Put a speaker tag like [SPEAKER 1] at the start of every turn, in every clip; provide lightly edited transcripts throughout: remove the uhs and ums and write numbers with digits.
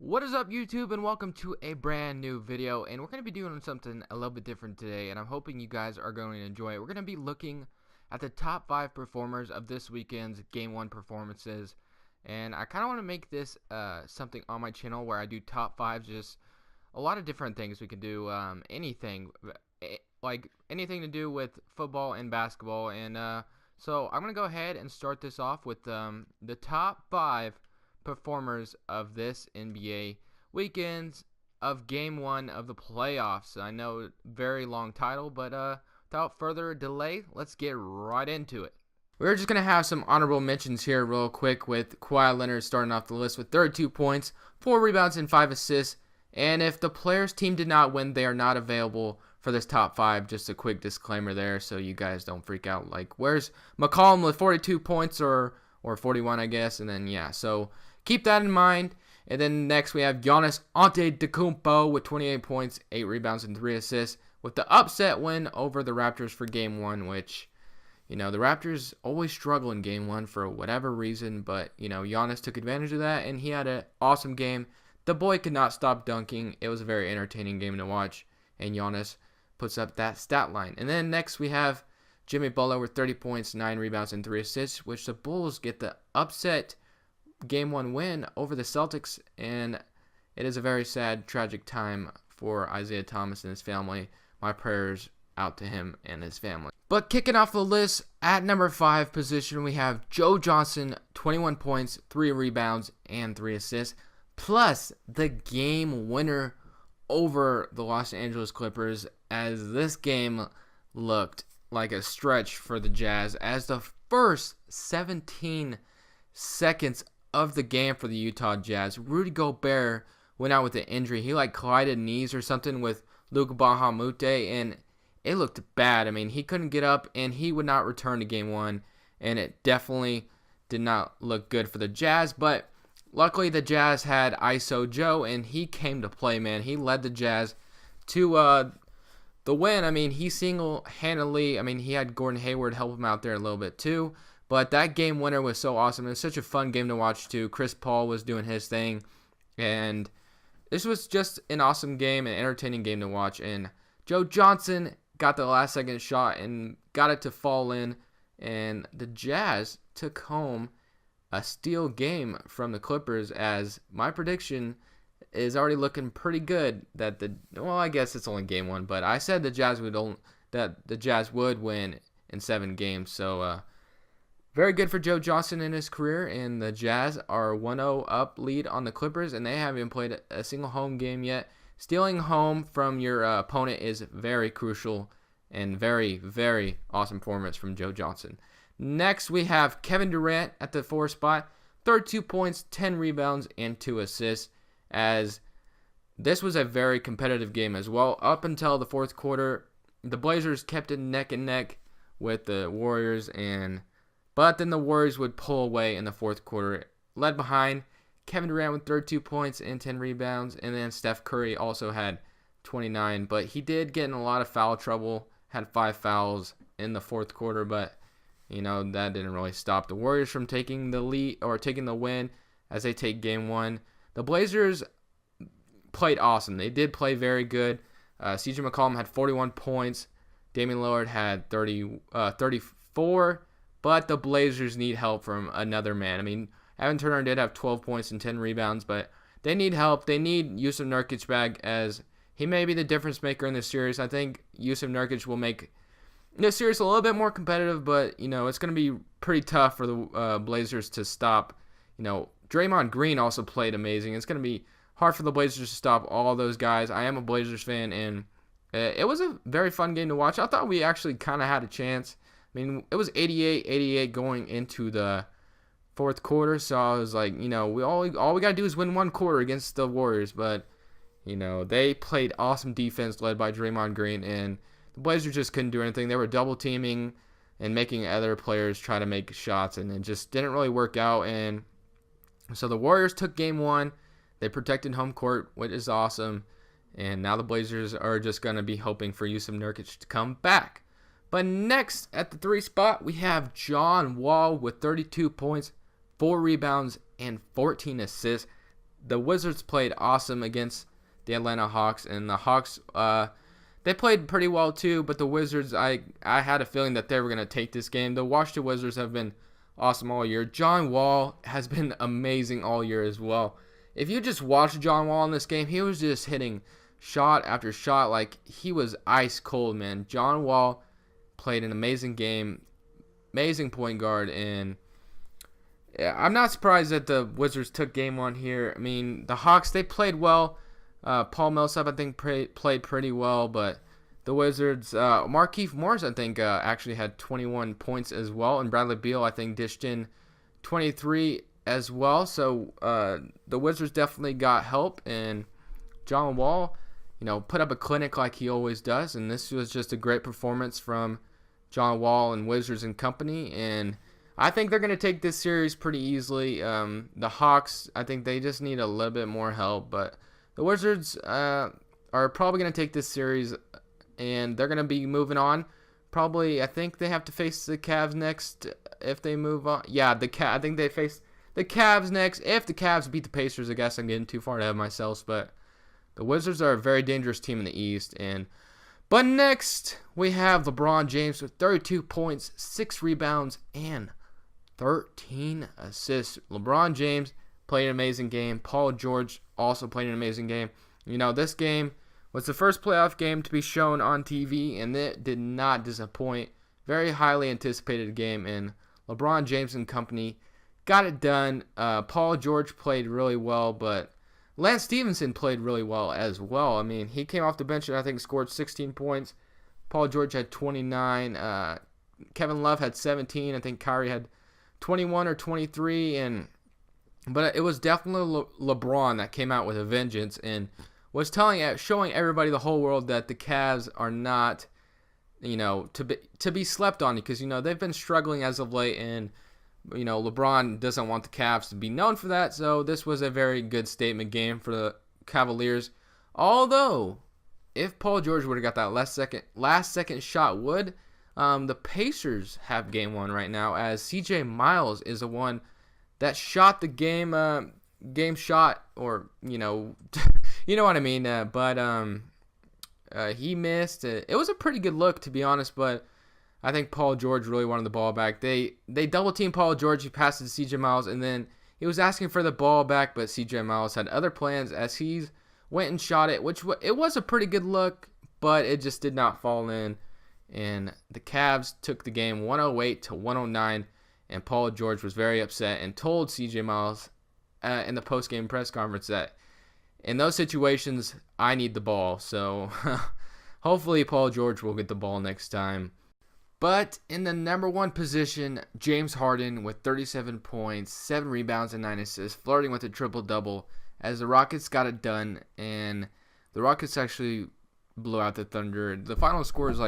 [SPEAKER 1] What is up, YouTube, and welcome to a brand new video. And we're going to be doing something a little bit different today, and I'm hoping you guys are going to enjoy it. We're going to be looking at the top 5 performers of this weekend's Game 1 performances, and I kind of want to make this something on my channel where I do top 5s, just a lot of different things. We can do anything, like anything to do with football and basketball, and so I'm going to go ahead and start this off with the top 5 performers of this NBA weekends of Game 1 of the playoffs. I know, very long title, but without further delay, let's get right into it. We're just going to have some honorable mentions here real quick, with Kawhi Leonard starting off the list with 32 points, 4 rebounds, and 5 assists. And if the players' team did not win, they are not available for this top 5. Just a quick disclaimer there so you guys don't freak out. Like, where's McCollum with 42 points or 41, I guess? And then, yeah, so keep that in mind. And then next we have Giannis Antetokounmpo with 28 points, 8 rebounds, and 3 assists with the upset win over the Raptors for Game 1, which, you know, the Raptors always struggle in Game 1 for whatever reason, but, you know, Giannis took advantage of that, and he had an awesome game. The boy could not stop dunking. It was a very entertaining game to watch, and Giannis puts up that stat line. And then next we have Jimmy Butler with 30 points, 9 rebounds, and 3 assists, which the Bulls get the upset Game 1 win over the Celtics, and it is a very sad, tragic time for Isaiah Thomas and his family. My prayers out to him and his family. But kicking off the list at number 5 position, we have Joe Johnson, 21 points, 3 rebounds, and 3 assists, plus the game winner over the Los Angeles Clippers, as this game looked like a stretch for the Jazz, as the first 17 seconds of the game for the Utah Jazz, Rudy Gobert went out with an injury. He collided knees or something with Luka Bahamute, and it looked bad. I mean, he couldn't get up, and he would not return to Game 1, and it definitely did not look good for the Jazz. But luckily, the Jazz had ISO Joe, and he came to play, man. He led the Jazz to the win. I mean, he single-handedly, he had Gordon Hayward help him out there a little bit too. But that game winner was so awesome. It was such a fun game to watch too. Chris Paul was doing his thing, and this was just an awesome game, an entertaining game to watch. And Joe Johnson got the last second shot and got it to fall in, and the Jazz took home a steal game from the Clippers, as my prediction is already looking pretty good that I guess it's only Game 1, but I said the Jazz would win in 7 games. So very good for Joe Johnson in his career, and the Jazz are 1-0 up lead on the Clippers, and they haven't even played a single home game yet. Stealing home from your opponent is very crucial, and very, very awesome performance from Joe Johnson. Next, we have Kevin Durant at the 4 spot, 32 points, 10 rebounds, and 2 assists, as this was a very competitive game as well. Up until the 4th quarter, the Blazers kept it neck and neck with the Warriors, but then the Warriors would pull away in the 4th quarter. Led behind, Kevin Durant with 32 points and 10 rebounds, and then Steph Curry also had 29, but he did get in a lot of foul trouble, had 5 fouls in the 4th quarter, but you know, that didn't really stop the Warriors from taking the lead or taking the win as they take Game 1. The Blazers played awesome. They did play very good. CJ McCollum had 41 points. Damian Lillard had 34. But the Blazers need help from another man. I mean, Evan Turner did have 12 points and 10 rebounds, but they need help. They need Jusuf Nurkic back, as he may be the difference maker in this series. I think Jusuf Nurkic will make this series a little bit more competitive, but, you know, it's going to be pretty tough for the Blazers to stop. You know, Draymond Green also played amazing. It's going to be hard for the Blazers to stop all those guys. I am a Blazers fan, and it was a very fun game to watch. I thought we actually kind of had a chance. I mean, it was 88-88 going into the 4th quarter, so I was like, you know, all we got to do is win 1 quarter against the Warriors, but, you know, they played awesome defense led by Draymond Green, and the Blazers just couldn't do anything. They were double teaming and making other players try to make shots, and it just didn't really work out. And so the Warriors took Game 1. They protected home court, which is awesome, and now the Blazers are just going to be hoping for Jusuf Nurkic to come back. But next, at the 3 spot, we have John Wall with 32 points, 4 rebounds, and 14 assists. the Wizards played awesome against the Atlanta Hawks, and the Hawks they played pretty well too, but the Wizards, I had a feeling that they were going to take this game. The Washington Wizards have been awesome all year. John Wall has been amazing all year as well. If you just watch John Wall in this game, he was just hitting shot after shot like he was ice cold, man. John Wall played an amazing game, amazing point guard, and yeah, I'm not surprised that the Wizards took game one here. I mean, the Hawks, they played well. Paul Millsap, I think, played pretty well, but the Wizards, Markieff Morris, I think, actually had 21 points as well, and Bradley Beal, I think, dished in 23 as well. So the Wizards definitely got help, and John Wall, put up a clinic like he always does, and this was just a great performance from John Wall and Wizards and company, and I think they're going to take this series pretty easily. The Hawks, I think they just need a little bit more help, but the Wizards are probably going to take this series, and they're going to be moving on. Probably, I think they have to face the Cavs next if they move on. Yeah, I think they face the Cavs next. If the Cavs beat the Pacers, I guess I'm getting too far ahead of myself, but the Wizards are a very dangerous team in the East. But next, we have LeBron James with 32 points, 6 rebounds, and 13 assists. LeBron James played an amazing game. Paul George also played an amazing game. This game was the first playoff game to be shown on TV, and it did not disappoint. Very highly anticipated game, and LeBron James and company got it done. Paul George played really well, but Lance Stevenson played really well as well. I mean, he came off the bench and I think scored 16 points. Paul George had 29. Kevin Love had 17. I think Kyrie had 21 or 23, but it was definitely LeBron that came out with a vengeance and was showing everybody, the whole world, that the Cavs are not, to be slept on, because they've been struggling as of late, and LeBron doesn't want the Cavs to be known for that. So this was a very good statement game for the Cavaliers. Although, if Paul George would have got that last second shot, the Pacers have game one right now, as CJ Miles is the one that shot the game shot, or you know what I mean. But he missed. It was a pretty good look, to be honest, but I think Paul George really wanted the ball back. They double teamed Paul George. He passed it to CJ Miles, and then he was asking for the ball back, but CJ Miles had other plans as he went and shot it, which it was a pretty good look, but it just did not fall in. And the Cavs took the game 108-109, and Paul George was very upset and told CJ Miles in the post-game press conference that in those situations, I need the ball. So hopefully Paul George will get the ball next time. But in the number one position, James Harden with 37 points, 7 rebounds, and 9 assists, flirting with a triple-double as the Rockets got it done, and the Rockets actually blew out the Thunder. The final score is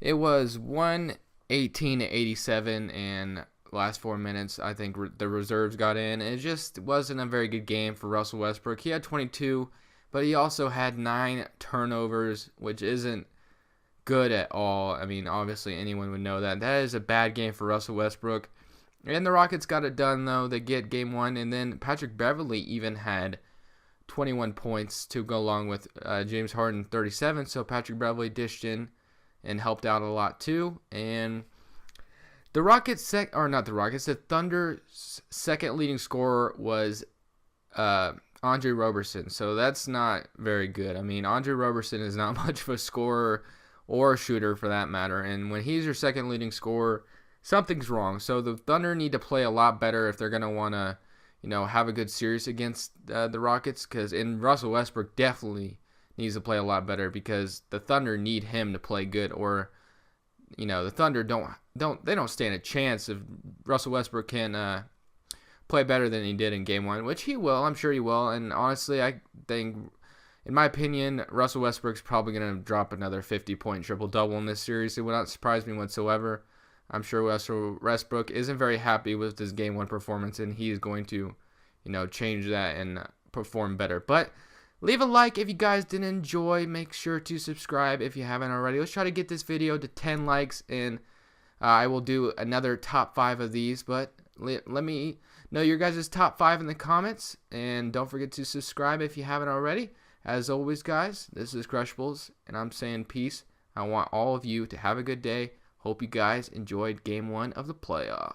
[SPEAKER 1] it was 118-87, and last 4 minutes, I think the reserves got in. It just wasn't a very good game for Russell Westbrook. He had 22, but he also had 9 turnovers, which isn't good at all. I mean, obviously anyone would know that. That is a bad game for Russell Westbrook. And the Rockets got it done, though. They get game one, and then Patrick Beverley even had 21 points to go along with James Harden 37. So Patrick Beverley dished in and helped out a lot too. And the the Thunder's second leading scorer was Andre Roberson. So that's not very good. I mean, Andre Roberson is not much of a scorer or a shooter for that matter. And when he's your second leading scorer, something's wrong. So the Thunder need to play a lot better if they're going to want to, have a good series against the Rockets. And Russell Westbrook definitely needs to play a lot better, because the Thunder need him to play good, or the Thunder don't stand a chance if Russell Westbrook can play better than he did in game one, which he will. I'm sure he will. And honestly, I think, in my opinion, Russell Westbrook's probably going to drop another 50-point triple-double in this series. It would not surprise me whatsoever. I'm sure Russell Westbrook isn't very happy with his game one performance, and he is going to, change that and perform better. But leave a like if you guys did enjoy. Make sure to subscribe if you haven't already. Let's try to get this video to 10 likes, and I will do another top 5 of these. But let me know your guys' top 5 in the comments, and don't forget to subscribe if you haven't already. As always, guys, this is Crushables, and I'm saying peace. I want all of you to have a good day. Hope you guys enjoyed Game 1 of the playoffs.